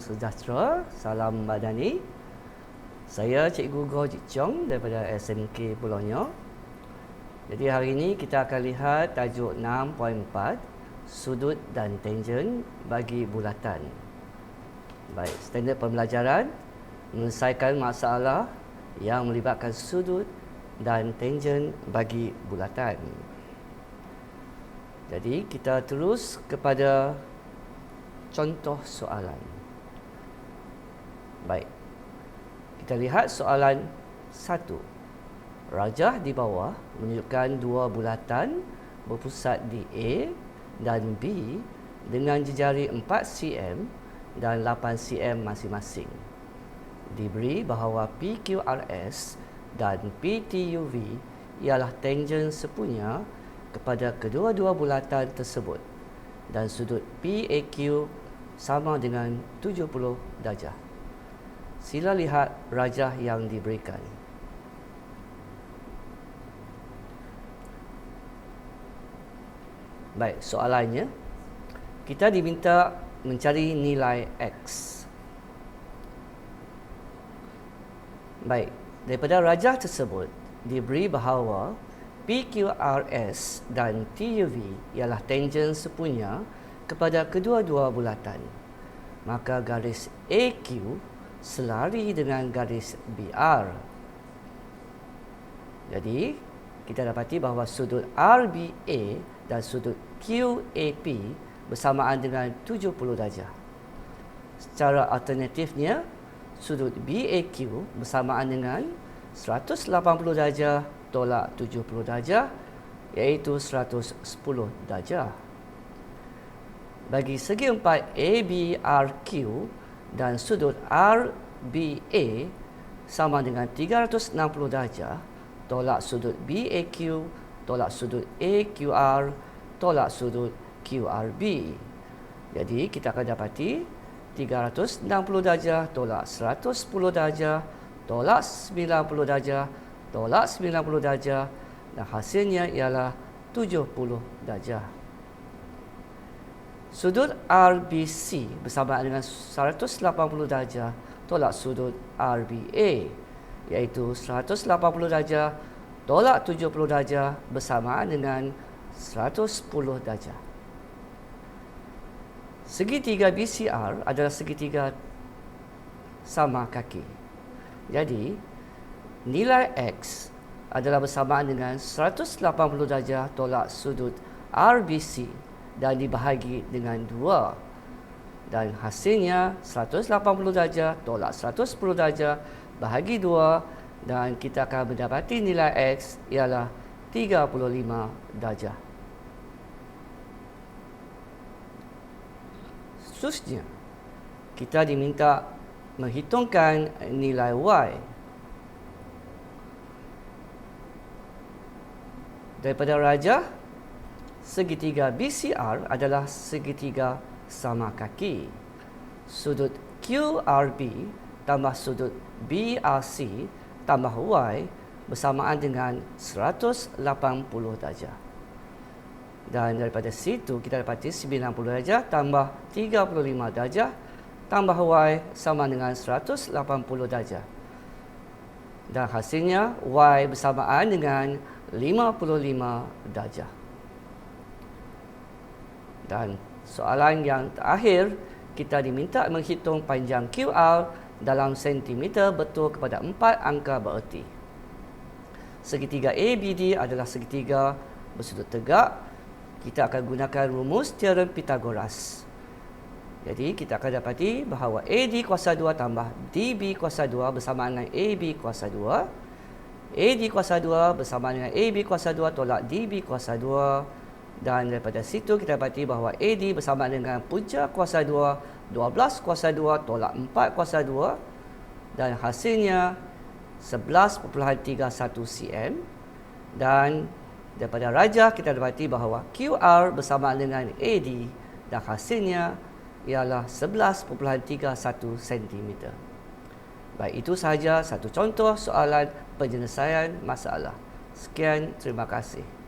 sejahtera, salam madani. Saya Cikgu Goh Jit Chong daripada SMK Pulau Nyor. Jadi hari ini kita akan lihat tajuk 6.4, sudut dan tangen bagi bulatan. Baik, standard pembelajaran menyelesaikan masalah yang melibatkan sudut dan tangen bagi bulatan. Jadi kita terus kepada contoh soalan. Baik, kita lihat soalan 1. Rajah di bawah menunjukkan dua bulatan berpusat di A dan B dengan jejari 4 cm dan 8 cm masing-masing. Diberi bahawa PQRS dan PTUV ialah tangen sepunya kepada kedua-dua bulatan tersebut dan sudut PAQ sama dengan 70 darjah. Sila lihat rajah yang diberikan. Baik, soalannya, kita diminta mencari nilai X. Baik, daripada rajah tersebut diberi bahawa PQRS dan TUV ialah tangen sepunya kepada kedua-dua bulatan. Maka garis AQ selari dengan garis BR. Jadi, kita dapati bahawa sudut RBA dan sudut QAP bersamaan dengan 70 darjah. Secara alternatifnya, sudut BAQ bersamaan dengan 180 darjah tolak 70 darjah, iaitu 110 darjah. Bagi segi empat ABRQ dan sudut RBA sama dengan 360 darjah tolak sudut BAQ tolak sudut AQR tolak sudut QRB. Jadi kita akan dapati 360 darjah tolak 110 darjah tolak 90 darjah tolak 90 darjah dan hasilnya ialah 70 darjah. Sudut RBC bersamaan dengan 180 darjah tolak sudut RBA, iaitu 180 darjah tolak 70 darjah bersamaan dengan 110 darjah. Segitiga BCR adalah segitiga sama kaki. Jadi, nilai X adalah bersamaan dengan 180 darjah tolak sudut RBC dan dibahagi dengan 2. Dan hasilnya 180 darjah tolak 110 darjah bahagi 2 dan kita akan mendapati nilai X ialah 35 darjah. Seterusnya, kita diminta menghitungkan nilai Y. Daripada rajah, segitiga BCR adalah segitiga sama kaki. Sudut QRB tambah sudut BRC tambah Y bersamaan dengan 180 darjah. Dan daripada situ kita dapati 90 darjah tambah 35 darjah tambah Y sama dengan 180 darjah. Dan hasilnya Y bersamaan dengan 55 darjah. Dan soalan yang terakhir, kita diminta menghitung panjang QR dalam sentimeter betul kepada 4 angka bererti. Segitiga ABD adalah segitiga bersudut tegak. Kita akan gunakan rumus teorem Pythagoras. Jadi kita akan dapati bahawa AD kuasa 2 tambah DB kuasa 2 bersamaan dengan AB kuasa 2. AD kuasa 2 bersamaan dengan AB kuasa 2 tolak DB kuasa 2. Dan daripada situ kita dapati bahawa AD bersama dengan punca kuasa 2, 12 kuasa 2 tolak 4 kuasa 2 dan hasilnya 11.31 cm. Dan daripada rajah kita dapati bahawa QR bersama dengan AD dan hasilnya ialah 11.31 cm. Baik, itu sahaja satu contoh soalan penyelesaian masalah. Sekian, terima kasih.